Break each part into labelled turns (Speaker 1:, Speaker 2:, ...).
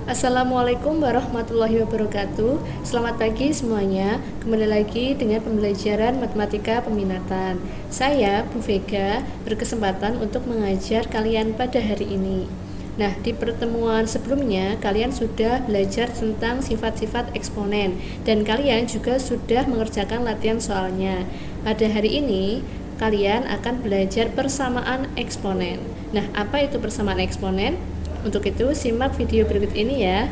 Speaker 1: Assalamualaikum warahmatullahi wabarakatuh. Selamat pagi semuanya. Kembali lagi dengan pembelajaran matematika peminatan. Saya Bu Vega berkesempatan untuk mengajar kalian pada hari ini. Nah, di pertemuan sebelumnya kalian sudah belajar tentang sifat-sifat eksponen dan kalian juga sudah mengerjakan latihan soalnya. Pada hari ini kalian akan belajar persamaan eksponen. Nah, apa itu persamaan eksponen? Untuk itu, simak video berikut ini ya.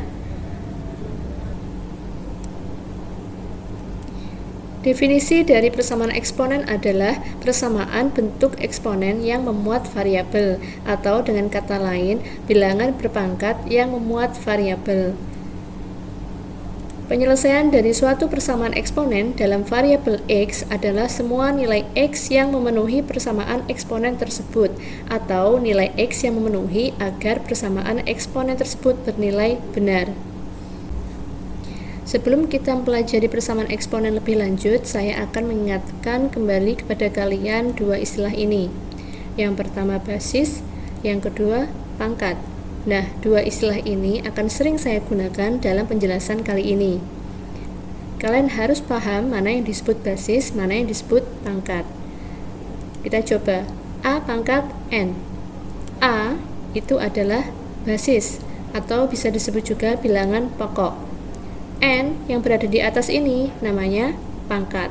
Speaker 1: Definisi dari persamaan eksponen adalah persamaan bentuk eksponen yang memuat variabel, atau dengan kata lain, bilangan berpangkat yang memuat variabel. Penyelesaian dari suatu persamaan eksponen dalam variabel x adalah semua nilai x yang memenuhi persamaan eksponen tersebut, atau nilai x yang memenuhi agar persamaan eksponen tersebut bernilai benar. Sebelum kita mempelajari persamaan eksponen lebih lanjut, saya akan mengingatkan kembali kepada kalian dua istilah ini. Yang pertama basis, yang kedua pangkat. Nah, dua istilah ini akan sering saya gunakan dalam penjelasan kali ini. Kalian harus paham mana yang disebut basis, mana yang disebut pangkat. Kita coba. A pangkat N. A itu adalah basis, atau bisa disebut juga bilangan pokok. N yang berada di atas ini namanya pangkat.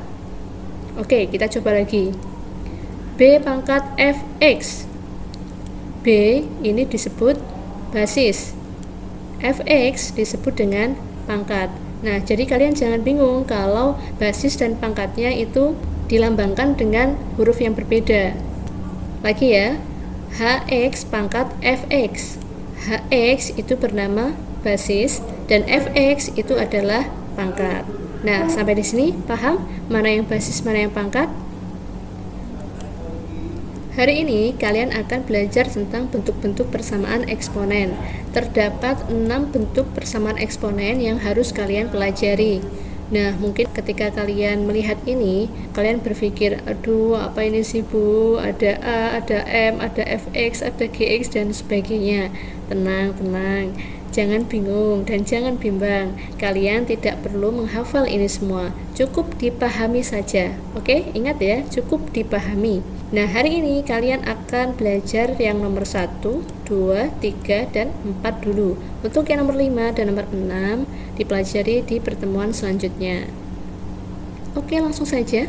Speaker 1: Oke, kita coba lagi. B pangkat Fx. B ini disebut basis, Fx disebut dengan pangkat. Nah, jadi kalian jangan bingung kalau basis dan pangkatnya itu dilambangkan dengan huruf yang berbeda. Lagi ya, Hx pangkat Fx. Hx itu bernama basis dan Fx itu adalah pangkat. Nah, sampai di sini paham mana yang basis, mana yang pangkat? Hari ini kalian akan belajar tentang bentuk-bentuk persamaan eksponen. Terdapat 6 bentuk persamaan eksponen yang harus kalian pelajari. Nah, mungkin ketika kalian melihat ini, kalian berpikir, aduh apa ini sih Bu, ada A, ada M, ada Fx, ada Gx, dan sebagainya. Tenang, jangan bingung dan jangan bimbang. Kalian tidak perlu menghafal ini semua, cukup dipahami saja. Oke, ingat ya, cukup dipahami. Nah, hari ini kalian akan belajar yang nomor 1, 2, 3, dan 4 dulu. Untuk yang nomor 5 dan nomor 6 dipelajari di pertemuan selanjutnya. Oke, langsung saja.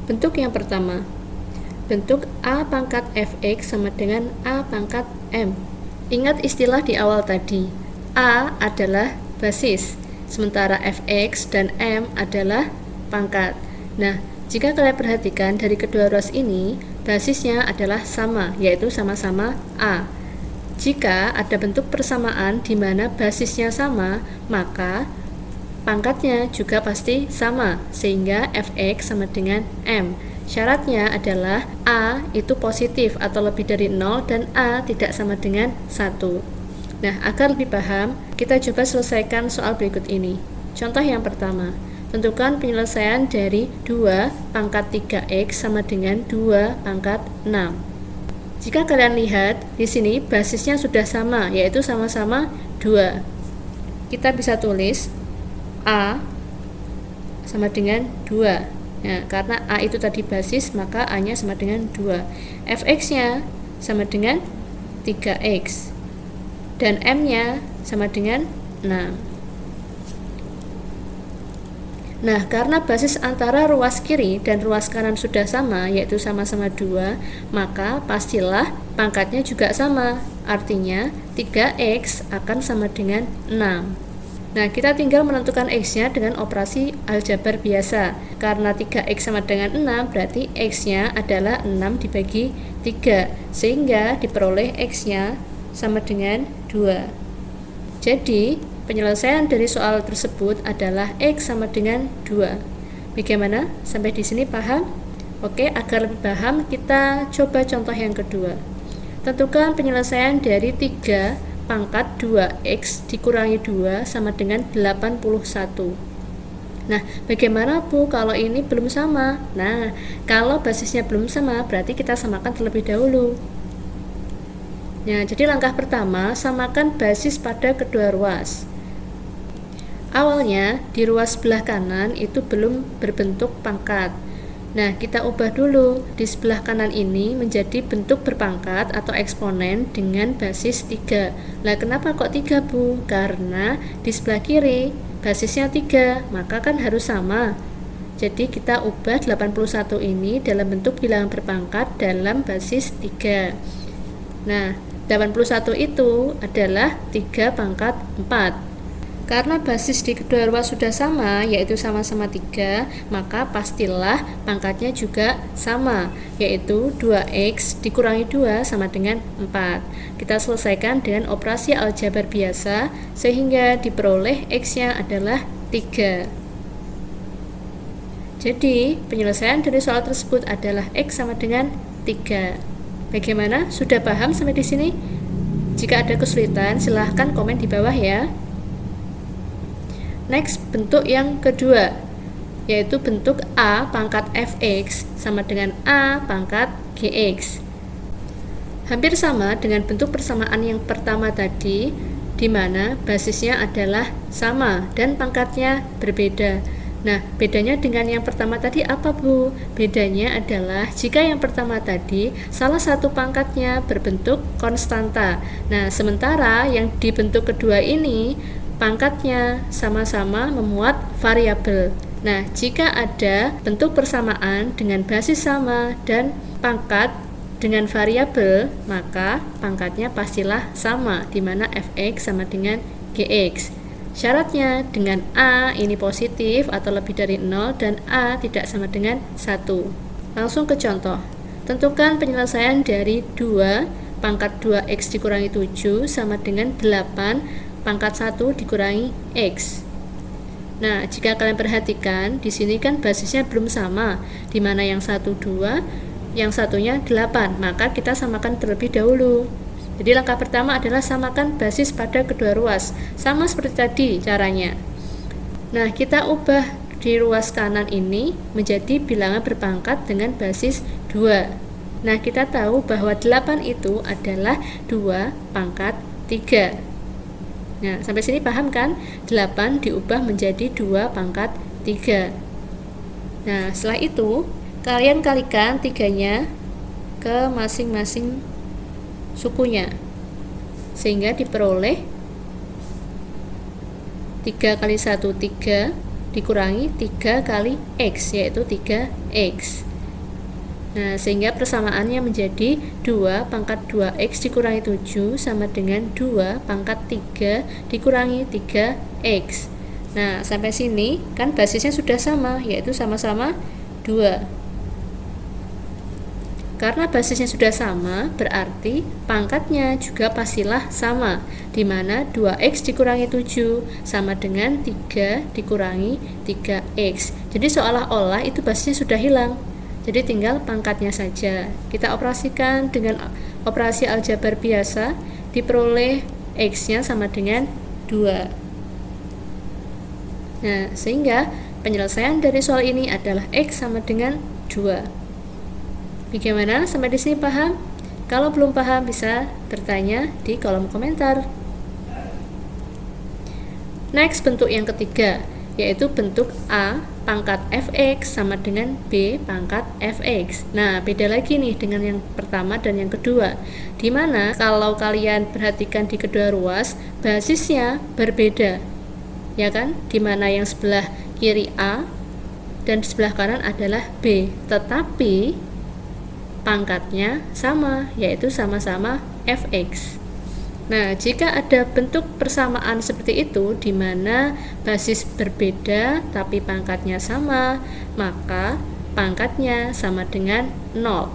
Speaker 1: Bentuk yang pertama. Bentuk A pangkat Fx sama dengan A pangkat M. Ingat istilah di awal tadi. A adalah basis, sementara Fx dan M adalah pangkat. Nah, jika kalian perhatikan dari kedua ruas ini, basisnya adalah sama, yaitu sama-sama A. Jika ada bentuk persamaan di mana basisnya sama, maka pangkatnya juga pasti sama, sehingga Fx sama dengan M. Syaratnya adalah A itu positif atau lebih dari 0 dan A tidak sama dengan 1. Nah, agar lebih paham, kita coba selesaikan soal berikut ini. Contoh yang pertama. Tentukan penyelesaian dari 2 pangkat 3x sama dengan 2 pangkat 6. Jika kalian lihat, di sini basisnya sudah sama, yaitu sama-sama 2. Kita bisa tulis A sama dengan 2. Nah, karena A itu tadi basis, maka A-nya sama dengan 2. Fx-nya sama dengan 3x. Dan M-nya sama dengan 6. Nah, karena basis antara ruas kiri dan ruas kanan sudah sama, yaitu sama-sama 2, maka pastilah pangkatnya juga sama. Artinya, 3x akan sama dengan 6. Nah, kita tinggal menentukan x-nya dengan operasi aljabar biasa. Karena 3x sama dengan 6, berarti x-nya adalah 6 dibagi 3, sehingga diperoleh x-nya sama dengan 2. Jadi, penyelesaian dari soal tersebut adalah X sama dengan 2. Bagaimana? Sampai di sini paham? Oke, agar lebih paham, kita coba contoh yang kedua. Tentukan penyelesaian dari 3 pangkat 2X dikurangi 2 sama dengan 81. Nah, bagaimana Bu kalau ini belum sama? Nah, kalau basisnya belum sama, berarti kita samakan terlebih dahulu. Nah, jadi langkah pertama, samakan basis pada kedua ruas. Awalnya, di ruas sebelah kanan itu belum berbentuk pangkat. Nah, kita ubah dulu di sebelah kanan ini menjadi bentuk berpangkat atau eksponen dengan basis 3. Nah, kenapa kok 3, Bu? Karena di sebelah kiri basisnya 3, maka kan harus sama. Jadi kita ubah 81 ini dalam bentuk bilangan berpangkat dalam basis 3. Nah, 81 itu adalah 3 pangkat 4. Karena basis di kedua ruas sudah sama, yaitu sama-sama 3, maka pastilah pangkatnya juga sama, yaitu 2x dikurangi 2 sama dengan 4. Kita selesaikan dengan operasi aljabar biasa, sehingga diperoleh x-nya adalah 3. Jadi, penyelesaian dari soal tersebut adalah x sama dengan 3. Bagaimana? Sudah paham sampai di sini? Jika ada kesulitan, silahkan komen di bawah ya. Next, bentuk yang kedua, yaitu bentuk A pangkat fx sama dengan A pangkat gx. Hampir sama dengan bentuk persamaan yang pertama tadi, di mana basisnya adalah sama dan pangkatnya berbeda. Nah, bedanya dengan yang pertama tadi apa, Bu? Bedanya adalah jika yang pertama tadi salah satu pangkatnya berbentuk konstanta. Nah, sementara yang di bentuk kedua ini pangkatnya sama-sama memuat variabel. Nah, jika ada bentuk persamaan dengan basis sama dan pangkat dengan variabel, maka pangkatnya pastilah sama, di mana fx sama dengan gx. Syaratnya dengan a ini positif atau lebih dari 0 dan a tidak sama dengan 1. Langsung ke contoh. Tentukan penyelesaian dari 2 pangkat 2x dikurangi 7 sama dengan 8 pangkat 1 dikurangi x. Nah, jika kalian perhatikan, di sini kan basisnya belum sama, di mana yang satu 2, yang satunya 8, maka kita samakan terlebih dahulu. Jadi langkah pertama adalah samakan basis pada kedua ruas, sama seperti tadi caranya. Nah, kita ubah di ruas kanan ini menjadi bilangan berpangkat dengan basis 2. Nah, kita tahu bahwa 8 itu adalah 2 pangkat 3. Nah, sampai sini paham kan? 8 diubah menjadi 2 pangkat 3. Nah, setelah itu kalian kalikan 3-nya ke masing-masing sukunya, sehingga diperoleh 3 kali 1 3 dikurangi 3 kali x, yaitu 3x. Nah, sehingga persamaannya menjadi 2 pangkat 2x dikurangi 7 sama dengan 2 pangkat 3 dikurangi 3x. Nah, sampai sini kan basisnya sudah sama, yaitu sama-sama 2. Karena basisnya sudah sama, berarti pangkatnya juga pastilah sama, di mana 2x dikurangi 7 sama dengan 3 dikurangi 3x. Jadi seolah-olah itu basisnya sudah hilang. Jadi tinggal pangkatnya saja. Kita operasikan dengan operasi aljabar biasa, diperoleh x-nya sama dengan 2. Nah, sehingga penyelesaian dari soal ini adalah x sama dengan 2. Bagaimana? Sampai di sini paham? Kalau belum paham bisa bertanya di kolom komentar. Next, bentuk yang ketiga, yaitu bentuk A pangkat fx sama dengan b pangkat fx. Nah, beda lagi nih dengan yang pertama dan yang kedua, dimana kalau kalian perhatikan di kedua ruas basisnya berbeda, ya kan? Dimana yang sebelah kiri A dan sebelah kanan adalah b, tetapi pangkatnya sama, yaitu sama-sama fx. Nah, jika ada bentuk persamaan seperti itu di mana basis berbeda tapi pangkatnya sama, maka pangkatnya sama dengan 0.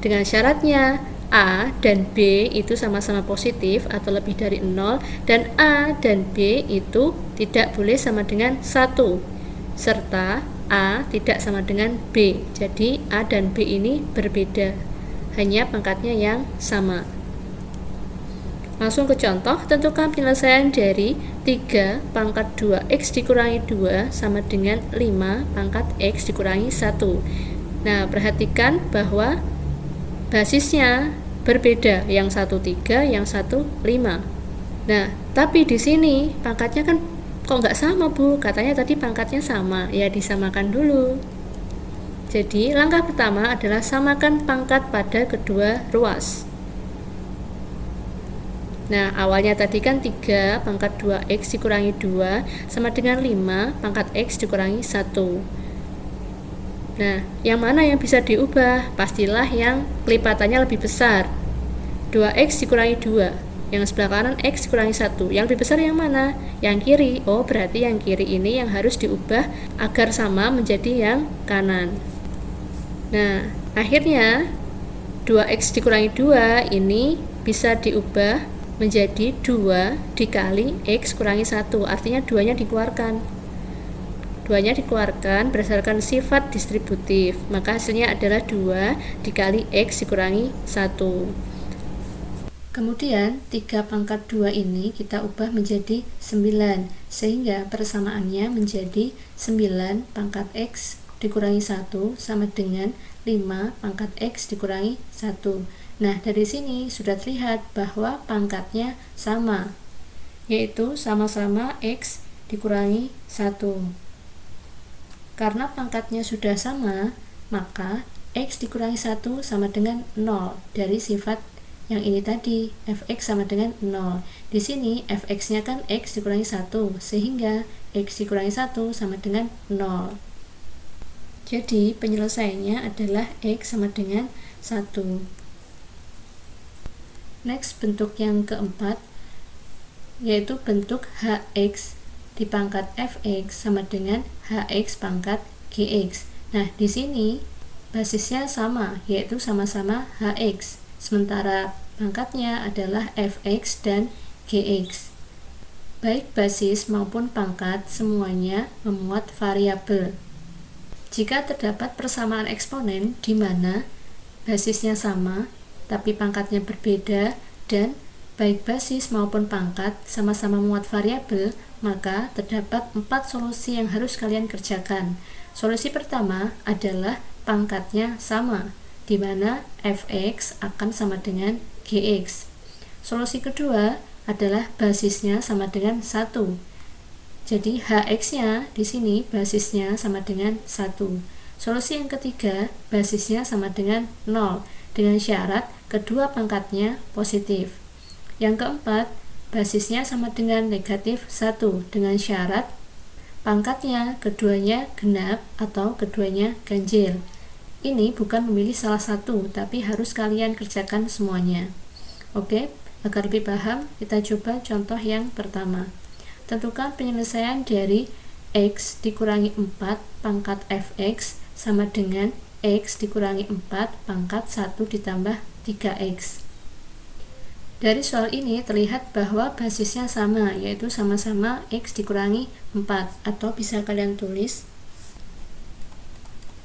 Speaker 1: Dengan syaratnya A dan B itu sama-sama positif atau lebih dari 0, dan A dan B itu tidak boleh sama dengan 1, serta A tidak sama dengan B. Jadi A dan B ini berbeda, hanya pangkatnya yang sama. Langsung ke contoh, tentukan penyelesaian dari 3 pangkat 2x dikurangi 2 sama dengan 5 pangkat x dikurangi 1. Nah, perhatikan bahwa basisnya berbeda, yang satu 3, yang satu 5. Nah, tapi di sini pangkatnya kan kok nggak sama, Bu? Katanya tadi pangkatnya sama. Ya, disamakan dulu. Jadi, langkah pertama adalah samakan pangkat pada kedua ruas. Nah, awalnya tadi kan 3 pangkat 2x dikurangi 2 sama dengan 5 pangkat x dikurangi 1. Nah, yang mana yang bisa diubah? Pastilah yang kelipatannya lebih besar. 2x dikurangi 2. Yang sebelah kanan x dikurangi 1. Yang lebih besar yang mana? Yang kiri. Oh, berarti yang kiri ini yang harus diubah agar sama menjadi yang kanan. Nah, akhirnya 2x dikurangi 2 ini bisa diubah menjadi 2 dikali x kurangi 1, artinya 2-nya dikeluarkan. 2-nya dikeluarkan berdasarkan sifat distributif, maka hasilnya adalah 2 dikali x dikurangi 1. Kemudian 3 pangkat 2 ini kita ubah menjadi 9, sehingga persamaannya menjadi 9 pangkat x dikurangi 1 sama dengan 5 pangkat x dikurangi 1. Nah, dari sini sudah terlihat bahwa pangkatnya sama, yaitu sama-sama x dikurangi 1. Karena pangkatnya sudah sama, maka x dikurangi 1 sama dengan 0 dari sifat yang ini tadi, fx sama dengan 0. Di sini fx-nya kan x dikurangi 1, sehingga x dikurangi 1 sama dengan 0. Jadi, penyelesaiannya adalah x sama dengan 1. Next, bentuk yang keempat, yaitu bentuk hx di pangkat fx sama dengan hx pangkat gx. Nah, di sini basisnya sama, yaitu sama-sama hx, sementara pangkatnya adalah fx dan gx. Baik basis maupun pangkat semuanya memuat variabel. Jika terdapat persamaan eksponen di mana basisnya sama, tapi pangkatnya berbeda, dan baik basis maupun pangkat sama-sama muat variabel, maka terdapat 4 solusi yang harus kalian kerjakan. Solusi pertama adalah pangkatnya sama, di mana fx akan sama dengan gx. Solusi kedua adalah basisnya sama dengan 1. Jadi hx-nya di sini basisnya sama dengan 1. Solusi yang ketiga, basisnya sama dengan 0, dengan syarat kedua pangkatnya positif. Yang keempat, basisnya sama dengan negatif 1, dengan syarat pangkatnya keduanya genap atau keduanya ganjil. Ini bukan memilih salah satu, tapi harus kalian kerjakan semuanya. Oke, agar lebih paham, kita coba contoh yang pertama. Tentukan penyelesaian dari x dikurangi 4 pangkat fx sama dengan x dikurangi 4 pangkat 1 ditambah 3x. Dari soal ini terlihat bahwa basisnya sama, yaitu sama-sama x dikurangi 4, atau bisa kalian tulis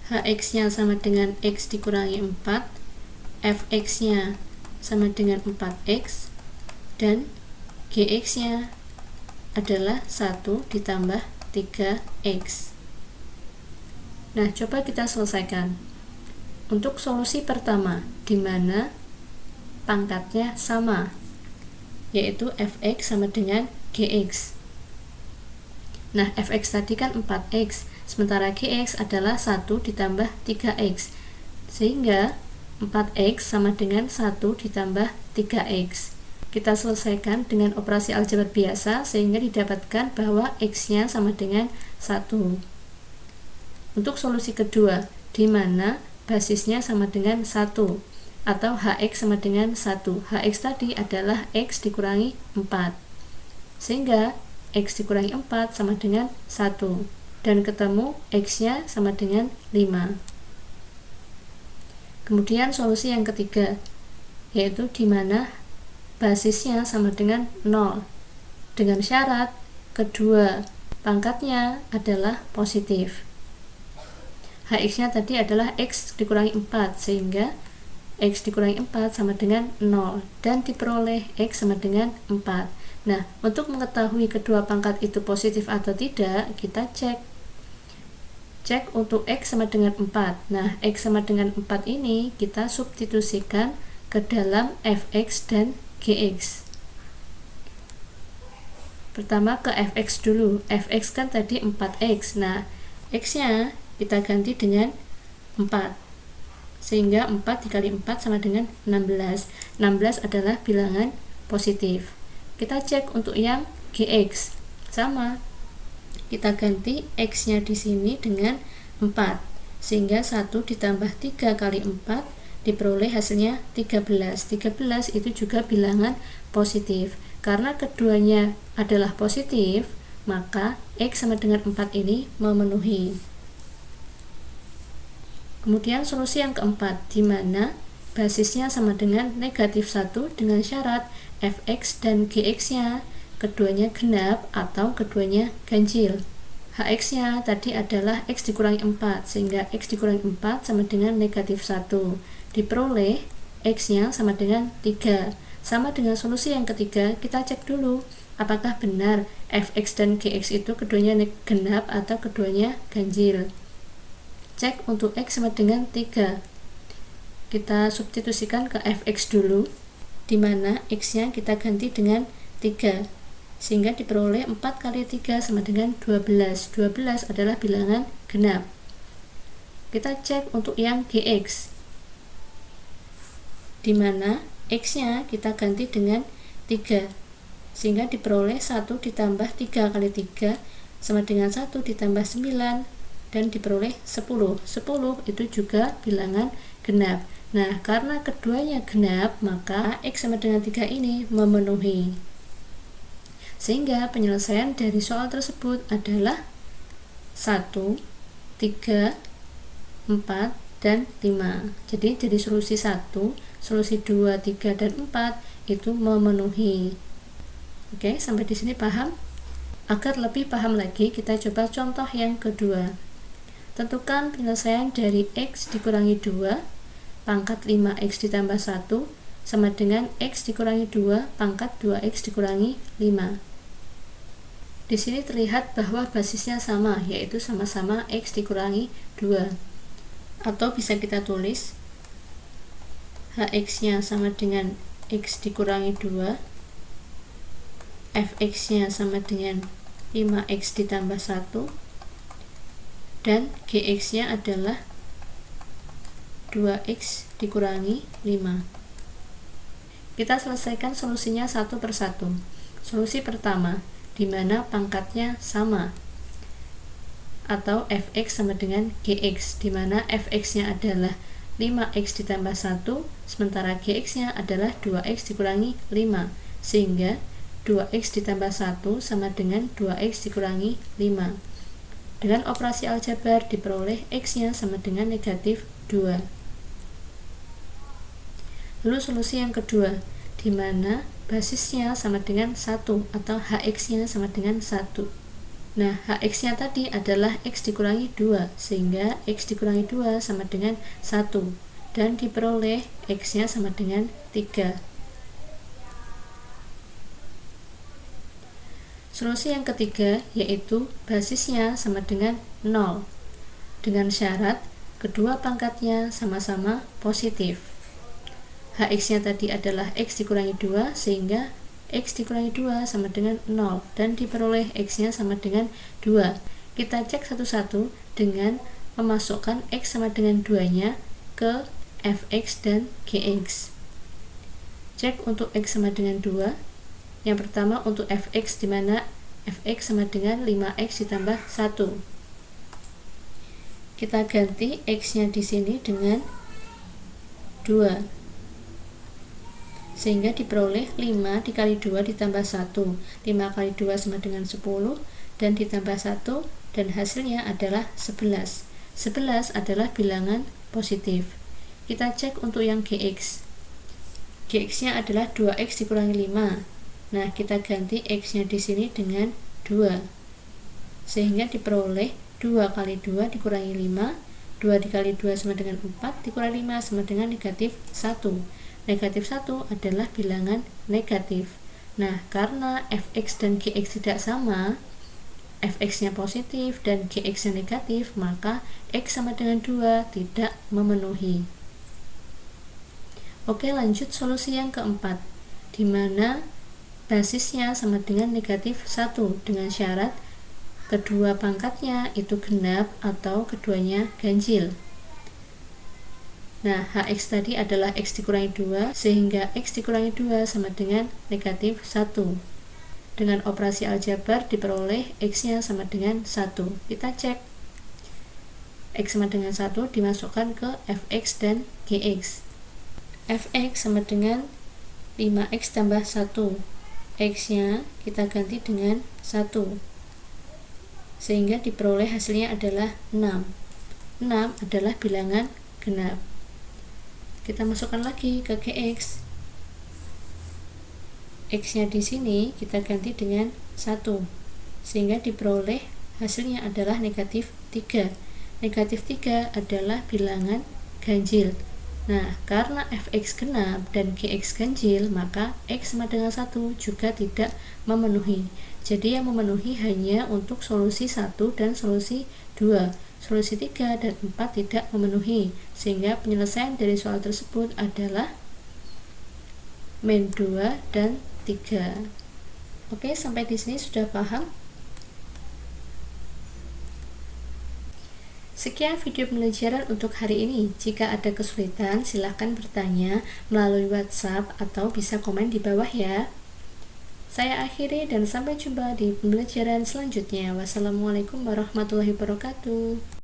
Speaker 1: hx-nya sama dengan x dikurangi 4, fx-nya sama dengan 4x, dan gx-nya adalah 1 ditambah 3x. Nah, coba kita selesaikan. Untuk solusi pertama, di mana pangkatnya sama, yaitu fx sama dengan gx. Nah, fx tadi kan 4x, sementara gx adalah 1 ditambah 3x, sehingga 4x sama dengan 1 ditambah 3x. Kita selesaikan dengan operasi aljabar biasa, sehingga didapatkan bahwa x-nya sama dengan 1. Untuk solusi kedua, di mana basisnya sama dengan 1, atau hx sama dengan 1. Hx tadi adalah x dikurangi 4, sehingga x dikurangi 4 sama dengan 1, dan ketemu x-nya sama dengan 5. Kemudian solusi yang ketiga, yaitu di mana basisnya sama dengan 0, dengan syarat kedua pangkatnya adalah positif. Hx-nya tadi adalah x dikurangi 4, sehingga x dikurangi 4 sama dengan 0, dan diperoleh x sama dengan 4. Nah, untuk mengetahui kedua pangkat itu positif atau tidak, kita cek untuk x sama dengan 4. Nah, x sama dengan 4 ini kita substitusikan ke dalam fx dan gx. Pertama ke fx dulu. Fx kan tadi 4x. Nah, x-nya kita ganti dengan 4. Sehingga 4 dikali 4 sama dengan 16. 16 adalah bilangan positif. Kita cek untuk yang gx. Sama. Kita ganti x-nya di sini dengan 4. Sehingga 1 ditambah 3 kali 4 diperoleh hasilnya 13. 13 itu juga bilangan positif. Karena keduanya adalah positif, maka x sama dengan 4 ini memenuhi. Kemudian solusi yang keempat, di mana basisnya sama dengan negatif 1 dengan syarat fx dan gx-nya keduanya genap atau keduanya ganjil. Hx-nya tadi adalah x dikurangi 4, sehingga x dikurangi 4 sama dengan negatif 1. Diperoleh x-nya sama dengan 3. Sama dengan solusi yang ketiga, kita cek dulu apakah benar fx dan gx itu keduanya genap atau keduanya ganjil. Cek untuk x sama dengan 3. Kita substitusikan ke fx dulu, di mana x-nya kita ganti dengan 3. Sehingga diperoleh 4 kali 3 sama dengan 12. 12 adalah bilangan genap. Kita cek untuk yang gx, di mana x-nya kita ganti dengan 3. Sehingga diperoleh 1 ditambah 3 kali 3 sama dengan 1 ditambah 9 dan diperoleh 10. 10 itu juga bilangan genap. Nah, karena keduanya genap, maka x sama dengan 3 ini memenuhi. Sehingga penyelesaian dari soal tersebut adalah 1, 3, 4, dan 5. Jadi solusi 1, solusi 2, 3, dan 4 itu memenuhi. Oke, sampai di sini paham? Agar lebih paham lagi, kita coba contoh yang kedua. Tentukan penyelesaian dari x dikurangi 2 pangkat 5x ditambah 1 sama dengan x dikurangi 2 pangkat 2x dikurangi 5. Di sini terlihat bahwa basisnya sama, yaitu sama-sama x dikurangi 2. Atau bisa kita tulis hx-nya sama dengan x dikurangi 2, fx-nya sama dengan 5x ditambah 1, dan gx-nya adalah 2x dikurangi 5. Kita selesaikan solusinya satu persatu. Solusi pertama, di mana pangkatnya sama, atau fx sama dengan gx, di mana fx-nya adalah 5x ditambah 1, sementara gx-nya adalah 2x dikurangi 5, sehingga 2x ditambah 1 sama dengan 2x dikurangi 5. Dengan operasi aljabar diperoleh x-nya sama dengan negatif 2. Lalu solusi yang kedua, di mana basisnya sama dengan 1 atau hx-nya sama dengan 1. Nah, hx-nya tadi adalah x dikurangi 2, sehingga x dikurangi 2 sama dengan 1, dan diperoleh x-nya sama dengan 3. Solusi yang ketiga, yaitu basisnya sama dengan 0, dengan syarat kedua pangkatnya sama-sama positif. Hx-nya tadi adalah x dikurangi 2, sehingga x dikurangi 2 sama dengan 0, dan diperoleh x-nya sama dengan 2. Kita cek satu-satu dengan memasukkan x sama dengan 2-nya ke fx dan gx. Cek untuk x sama dengan 2. Yang pertama untuk fx, di mana fx sama dengan 5x ditambah 1. Kita ganti x-nya di sini dengan 2. Sehingga diperoleh 5 dikali 2 ditambah 1. 5 kali 2 sama dengan 10, dan ditambah 1, dan hasilnya adalah 11. 11 adalah bilangan positif. Kita cek untuk yang gx. Gx-nya adalah 2x dikurangi 5. Nah, kita ganti x-nya di sini dengan 2. Sehingga diperoleh 2 kali 2 dikurangi 5. 2 dikali 2 sama dengan 4, dikurangi 5 sama dengan negatif 1. Negatif 1 adalah bilangan negatif. Nah, karena fx dan gx tidak sama, fx-nya positif dan gx-nya negatif, maka x sama dengan 2 tidak memenuhi. Oke, lanjut solusi yang keempat, di mana basisnya sama dengan negatif 1 dengan syarat kedua pangkatnya itu genap atau keduanya ganjil. Nah, Hx tadi adalah X dikurangi 2, sehingga X dikurangi 2 sama dengan negatif 1. Dengan operasi aljabar diperoleh X-nya sama dengan 1. Kita cek. X sama dengan 1 dimasukkan ke Fx dan Gx. Fx sama dengan 5x tambah 1. X-nya kita ganti dengan 1. Sehingga diperoleh hasilnya adalah 6. 6 adalah bilangan genap. Kita masukkan lagi ke Gx. X-nya di sini kita ganti dengan 1. Sehingga diperoleh hasilnya adalah negatif 3. Negatif 3 adalah bilangan ganjil. Nah, karena Fx genap dan Gx ganjil, maka X sama dengan 1 juga tidak memenuhi. Jadi yang memenuhi hanya untuk solusi 1 dan solusi 2. Solusi 3 dan 4 tidak memenuhi, sehingga penyelesaian dari soal tersebut adalah min 2 dan 3. Oke, sampai di sini sudah paham? Sekian video pembelajaran untuk hari ini. Jika ada kesulitan, silahkan bertanya melalui WhatsApp atau bisa komen di bawah ya. Saya akhiri dan sampai jumpa di pembelajaran selanjutnya. Wassalamualaikum warahmatullahi wabarakatuh.